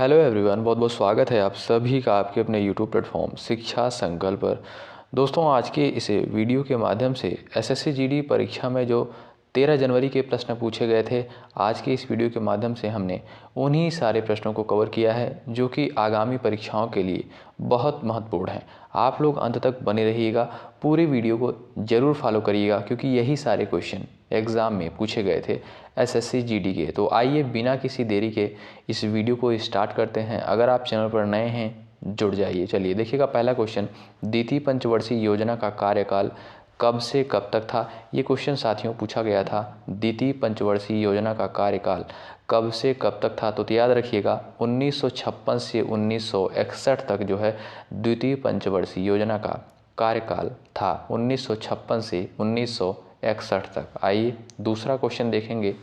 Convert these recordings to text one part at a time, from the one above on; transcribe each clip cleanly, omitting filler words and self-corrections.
Hello everyone, बहुत बहुत स्वागत है आप सभी का आपके अपने यूट्यूब प्लेटफॉर्म शिक्षा संकल्प पर। दोस्तों, आज के इस वीडियो के माध्यम से एसएससी जीडी परीक्षा में जो 13 जनवरी के प्रश्न पूछे गए थे, आज के इस वीडियो के माध्यम से हमने उन्हीं सारे प्रश्नों को कवर किया है जो कि आगामी परीक्षाओं के लिए बहुत महत्वपूर्ण है। आप लोग अंत तक बने रहिएगा, पूरी वीडियो को ज़रूर फॉलो करिएगा क्योंकि यही सारे क्वेश्चन एग्ज़ाम में पूछे गए थे एसएससी जीडी के। तो आइए बिना किसी देरी के इस वीडियो को स्टार्ट करते हैं। अगर आप चैनल पर नए हैं जुड़ जाइए। चलिए देखिएगा, पहला क्वेश्चन, द्वितीय पंचवर्षीय योजना का कार्यकाल कब से कब तक था। ये क्वेश्चन साथियों पूछा गया था, द्वितीय पंचवर्षीय योजना का कार्यकाल कब से कब तक था। तो याद रखिएगा 1956 से 1961 तक जो है द्वितीय पंचवर्षीय योजना का कार्यकाल था, 1956 से 1961 तक। आइए दूसरा क्वेश्चन देखेंगे।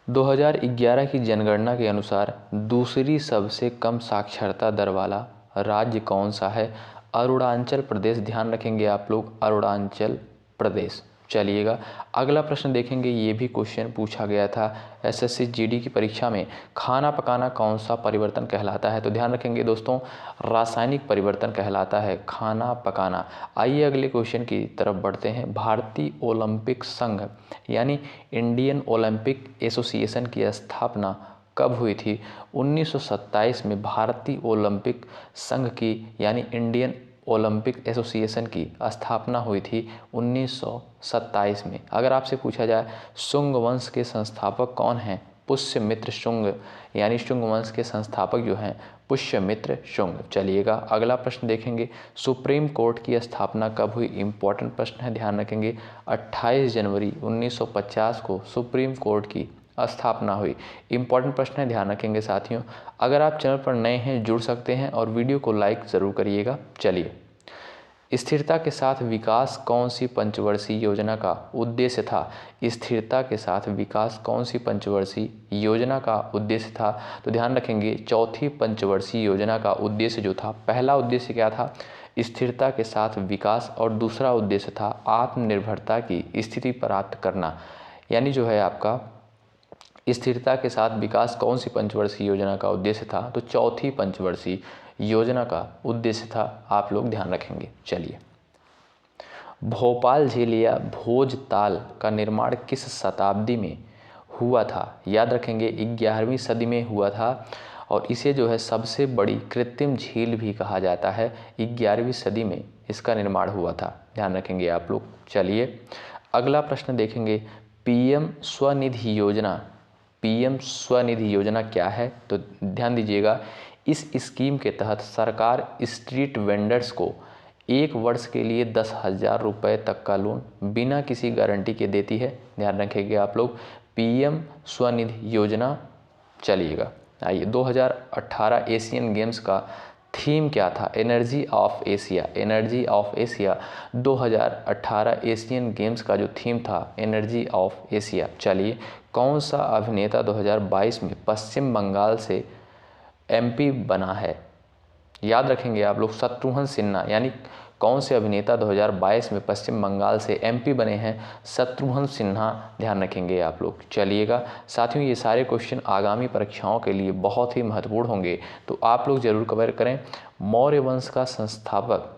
2011 की जनगणना के अनुसार दूसरी सबसे कम साक्षरता दर वाला राज्य कौन सा है। अरुणाचल प्रदेश। ध्यान रखेंगे आप लोग, अरुणाचल प्रदेश। चलिएगा अगला प्रश्न देखेंगे। ये भी क्वेश्चन पूछा गया था एसएससी जीडी की परीक्षा में। खाना पकाना कौन सा परिवर्तन कहलाता है। तो ध्यान रखेंगे दोस्तों, रासायनिक परिवर्तन कहलाता है खाना पकाना। आइए अगले क्वेश्चन की तरफ बढ़ते हैं। भारतीय ओलंपिक संघ यानी इंडियन ओलंपिक एसोसिएशन की स्थापना कब हुई थी। 1927 में भारतीय ओलंपिक संघ की यानी इंडियन ओलंपिक एसोसिएशन की स्थापना हुई थी 1927 में। अगर आपसे पूछा जाए शुंग वंश के संस्थापक कौन हैं, पुष्यमित्र शुंग, यानी शुंग वंश के संस्थापक जो हैं पुष्यमित्र शुंग। चलिएगा अगला प्रश्न देखेंगे। सुप्रीम कोर्ट की स्थापना कब हुई। इंपॉर्टेंट प्रश्न है, ध्यान रखेंगे। 28 जनवरी 1950 को सुप्रीम कोर्ट की स्थापना हुई। इंपॉर्टेंट प्रश्न है, ध्यान रखेंगे साथियों। अगर आप चैनल पर नए हैं जुड़ सकते हैं और वीडियो को लाइक ज़रूर करिएगा। चलिए, स्थिरता के साथ विकास कौन सी पंचवर्षीय योजना का उद्देश्य था। स्थिरता के साथ विकास कौन सी पंचवर्षीय योजना का उद्देश्य था। तो ध्यान रखेंगे चौथी पंचवर्षीय योजना का उद्देश्य जो था, पहला उद्देश्य क्या था, स्थिरता के साथ विकास, और दूसरा उद्देश्य था आत्मनिर्भरता की स्थिति प्राप्त करना। यानी जो है आपका स्थिरता के साथ विकास कौन सी पंचवर्षीय योजना का उद्देश्य था। तो चौथी पंचवर्षीय योजना का उद्देश्य था, आप लोग ध्यान रखेंगे। चलिए, भोपाल झील या भोजताल का निर्माण किस शताब्दी में हुआ था। याद रखेंगे 11वीं सदी में हुआ था और इसे जो है सबसे बड़ी कृत्रिम झील भी कहा जाता है। 11वीं सदी में इसका निर्माण हुआ था, ध्यान रखेंगे आप लोग। चलिए अगला प्रश्न देखेंगे। पीएम स्वनिधि योजना, पीएम स्वनिधि योजना क्या है। तो ध्यान दीजिएगा, इस स्कीम के तहत सरकार स्ट्रीट वेंडर्स को 1 वर्ष के लिए 10,000 रुपये तक का लोन बिना किसी गारंटी के देती है। ध्यान रखेंगे आप लोग, पीएम स्वनिधि योजना। चलिएगा आइए, 2018 एशियन गेम्स का थीम क्या था। Energy of Asia, energy of Asia. 2018 Asian games का जो थीम था एनर्जी ऑफ एशिया। चलिए, कौन सा अभिनेता 2022 में पश्चिम बंगाल से एमपी बना है। याद रखेंगे आप लोग, शत्रुघ्न सिन्हा। यानी कौन से अभिनेता 2022 में पश्चिम बंगाल से एमपी बने हैं, शत्रुघ्न सिन्हा। ध्यान रखेंगे आप लोग। चलिएगा साथियों, ये सारे क्वेश्चन आगामी परीक्षाओं के लिए बहुत ही महत्वपूर्ण होंगे, तो आप लोग जरूर कवर करें। मौर्य वंश का संस्थापक,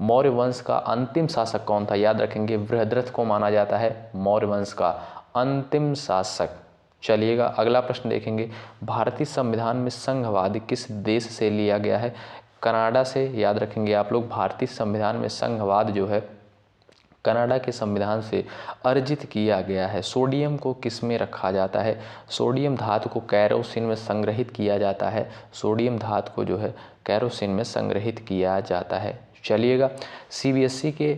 मौर्य वंश का अंतिम शासक कौन था। याद रखेंगे बृहद्रथ को माना जाता है मौर्य वंश का अंतिम शासक। चलिएगा अगला प्रश्न देखेंगे। भारतीय संविधान में संघवाद किस देश से लिया गया है। कनाडा से। याद रखेंगे आप लोग, भारतीय संविधान में संघवाद जो है कनाडा के संविधान से अर्जित किया गया है। सोडियम को किस में रखा जाता है। सोडियम धातु को कैरोसिन में संग्रहित किया जाता है। सोडियम धातु को जो है कैरोसिन में संग्रहित किया जाता है। चलिएगा, सीबीएसई के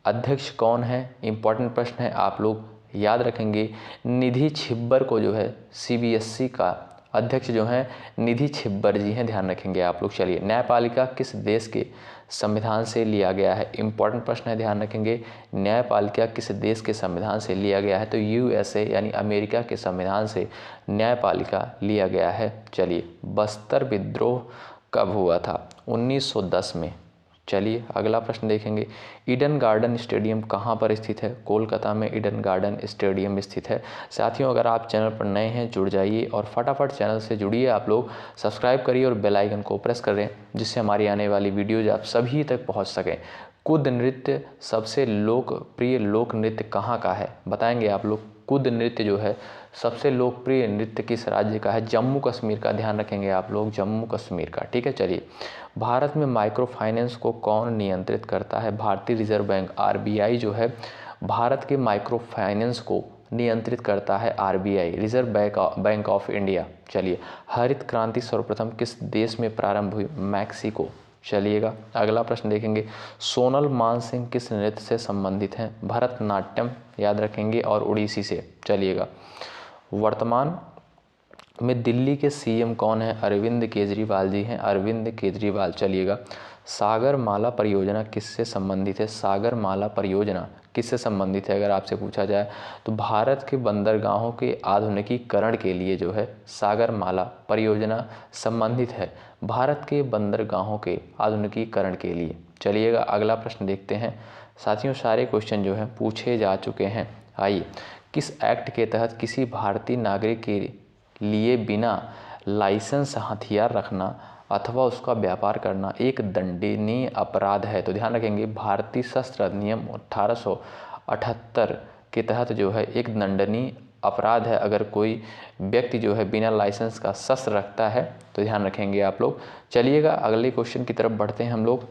अध्यक्ष कौन है। इंपॉर्टेंट प्रश्न है, आप लोग याद रखेंगे। निधि छिब्बर को जो है सीबीएसई का अध्यक्ष जो है निधि छिब्बर जी हैं, ध्यान रखेंगे आप लोग। चलिए, न्यायपालिका किस देश के संविधान से लिया गया है। इंपॉर्टेंट प्रश्न है, ध्यान रखेंगे। न्यायपालिका किस देश के संविधान से लिया गया है। तो यूएसए यानी अमेरिका के संविधान से न्यायपालिका लिया गया है। चलिए, बस्तर विद्रोह कब हुआ था। 1910 में। चलिए अगला प्रश्न देखेंगे। ईडन गार्डन स्टेडियम कहाँ पर स्थित है? कोलकाता में ईडन गार्डन स्टेडियम स्थित है। साथियों, अगर आप चैनल पर नए हैं जुड़ जाइए और फटाफट चैनल से जुड़िए, आप लोग सब्सक्राइब करिए और बेल आइकन को प्रेस करें, जिससे हमारी आने वाली वीडियोज आप सभी तक पहुंच सकें। कुद नृत्य सबसे लोकप्रिय लोक नृत्य कहाँ का है? बताएंगे आप लोग। कुद नृत्य जो है सबसे लोकप्रिय नृत्य किस राज्य का है? जम्मू कश्मीर का। ध्यान रखेंगे आप लोग, जम्मू कश्मीर का। ठीक है, चलिए। भारत में माइक्रो फाइनेंस को कौन नियंत्रित करता है? भारतीय रिजर्व बैंक आरबीआई जो है भारत के माइक्रो फाइनेंस को नियंत्रित करता है RBI, reserve bank of India. चलिए, हरित क्रांति सर्वप्रथम किस देश में प्रारंभ हुई? मैक्सिको। चलिएगा अगला प्रश्न देखेंगे। सोनल मानसिंह किस नृत्य से संबंधित हैं? भरतनाट्यम, याद रखेंगे, और उड़ीसी से। चलिएगा, वर्तमान में दिल्ली के सीएम कौन है? अरविंद केजरीवाल जी हैं, अरविंद केजरीवाल। चलिएगा, सागरमाला परियोजना किससे संबंधित है? सागरमाला परियोजना किससे संबंधित है अगर आपसे पूछा जाए तो भारत के बंदरगाहों के आधुनिकीकरण के लिए जो है सागरमाला परियोजना संबंधित है, भारत के बंदरगाहों के आधुनिकीकरण के लिए। चलिएगा अगला प्रश्न देखते हैं। साथियों, सारे क्वेश्चन जो हैं पूछे जा चुके हैं। आइए, किस एक्ट के तहत किसी भारतीय नागरिक के लिए बिना लाइसेंस हथियार रखना अथवा उसका व्यापार करना एक दंडनीय अपराध है? तो ध्यान रखेंगे, भारतीय शस्त्र अधिनियम 1878 के तहत जो है एक दंडनीय अपराध है अगर कोई व्यक्ति जो है बिना लाइसेंस का शस्त्र रखता है, तो ध्यान रखेंगे आप लोग। चलिएगा अगले क्वेश्चन की तरफ बढ़ते हैं हम लोग।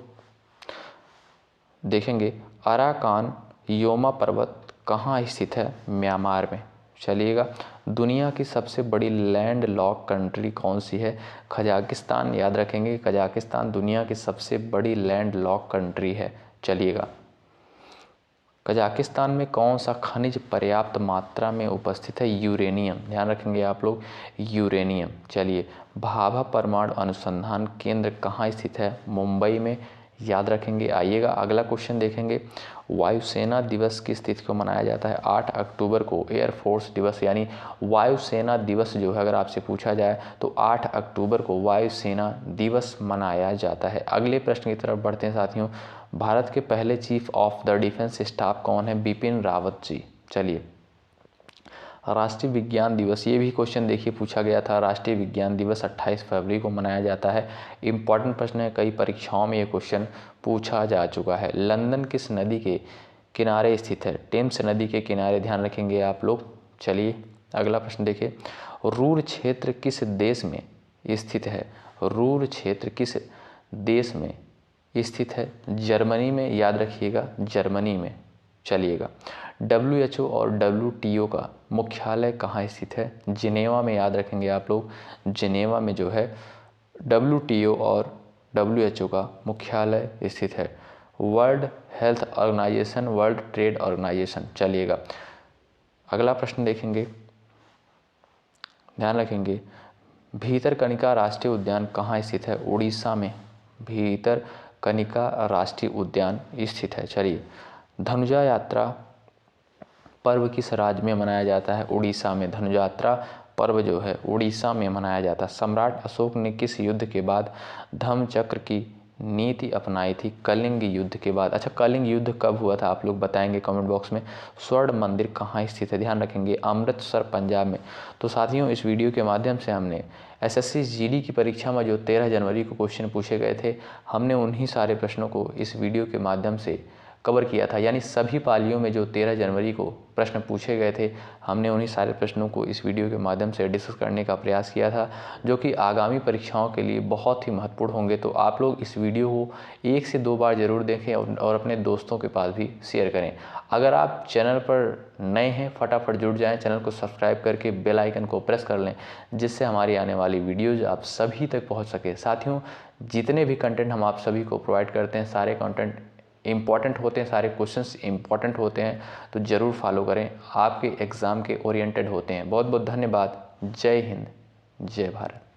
देखेंगे, अराकान योमा पर्वत कहाँ स्थित है? म्यांमार में। चलिएगा, दुनिया की सबसे बड़ी लैंड लॉक कंट्री कौन सी है? कजाकिस्तान, याद रखेंगे, कजाकिस्तान दुनिया की सबसे बड़ी लैंड लॉक कंट्री है। चलिएगा, कजाकिस्तान में कौन सा खनिज पर्याप्त मात्रा में उपस्थित है? यूरेनियम, ध्यान रखेंगे आप लोग, यूरेनियम। चलिए, भाभा परमाणु अनुसंधान केंद्र कहाँ स्थित है? मुंबई में, याद रखेंगे। आइएगा अगला क्वेश्चन देखेंगे। वायुसेना दिवस किस तिथि को मनाया जाता है? 8 अक्टूबर को एयरफोर्स दिवस, यानी वायुसेना दिवस जो है अगर आपसे पूछा जाए तो 8 अक्टूबर को वायुसेना दिवस मनाया जाता है। अगले प्रश्न की तरफ बढ़ते हैं साथियों। भारत के पहले chief of the defence staff कौन है? बिपिन रावत जी। चलिए, राष्ट्रीय विज्ञान दिवस, ये भी क्वेश्चन देखिए पूछा गया था। राष्ट्रीय विज्ञान दिवस 28 फरवरी को मनाया जाता है। इम्पॉर्टेंट प्रश्न है, कई परीक्षाओं में ये क्वेश्चन पूछा जा चुका है। लंदन किस नदी के किनारे स्थित है? टेम्स नदी के किनारे, ध्यान रखेंगे आप लोग। चलिए अगला प्रश्न देखिए। रूर क्षेत्र किस देश में स्थित है? रूर क्षेत्र किस देश में स्थित है? जर्मनी में, याद रखिएगा, जर्मनी में। चलिएगा, WHO और WTO का मुख्यालय कहाँ स्थित है? जिनेवा में, याद रखेंगे आप लोग, जिनेवा में जो है WTO और WHO का मुख्यालय स्थित है। World Health Organization, World Trade Organization. चलिएगा अगला प्रश्न देखेंगे, ध्यान रखेंगे। भीतरकनिका राष्ट्रीय उद्यान कहाँ स्थित है? उड़ीसा में, भीतरकनिका राष्ट्रीय उद्यान स्थित है। चलिए, धनुजा यात्रा पर्व किस राज्य में मनाया जाता है? उड़ीसा में। धनुयात्रा पर्व जो है उड़ीसा में मनाया जाता है। सम्राट अशोक ने किस युद्ध के बाद धम्मचक्र की नीति अपनाई थी? कलिंग युद्ध के बाद। अच्छा, कलिंग युद्ध कब हुआ था आप लोग बताएंगे कमेंट बॉक्स में। स्वर्ण मंदिर कहाँ स्थित है? ध्यान रखेंगे, अमृतसर, पंजाब में। तो साथियों, इस वीडियो के माध्यम से हमने SSC GD की परीक्षा में जो 13 जनवरी को क्वेश्चन पूछे गए थे, हमने उन्हीं सारे प्रश्नों को इस वीडियो के माध्यम से कवर किया था। यानी सभी पालियों में जो 13 जनवरी को प्रश्न पूछे गए थे, हमने उन्हीं सारे प्रश्नों को इस वीडियो के माध्यम से डिस्कस करने का प्रयास किया था, जो कि आगामी परीक्षाओं के लिए बहुत ही महत्वपूर्ण होंगे। तो आप लोग इस वीडियो को 1 से 2 बार ज़रूर देखें और अपने दोस्तों के पास भी शेयर करें। अगर आप चैनल पर नए हैं, फटाफट जुड़ जाएं, चैनल को सब्सक्राइब करके बेल आइकन को प्रेस कर लें, जिससे हमारी आने वाली वीडियोज़ आप सभी तक पहुँच सके। साथियों, जितने भी कंटेंट हम आप सभी को प्रोवाइड करते हैं, सारे कंटेंट इम्पॉर्टेंट होते हैं, सारे क्वेश्चंस इम्पॉर्टेंट होते हैं, तो ज़रूर फॉलो करें, आपके एग्ज़ाम के ओरिएंटेड होते हैं। बहुत बहुत धन्यवाद। जय हिंद, जय भारत।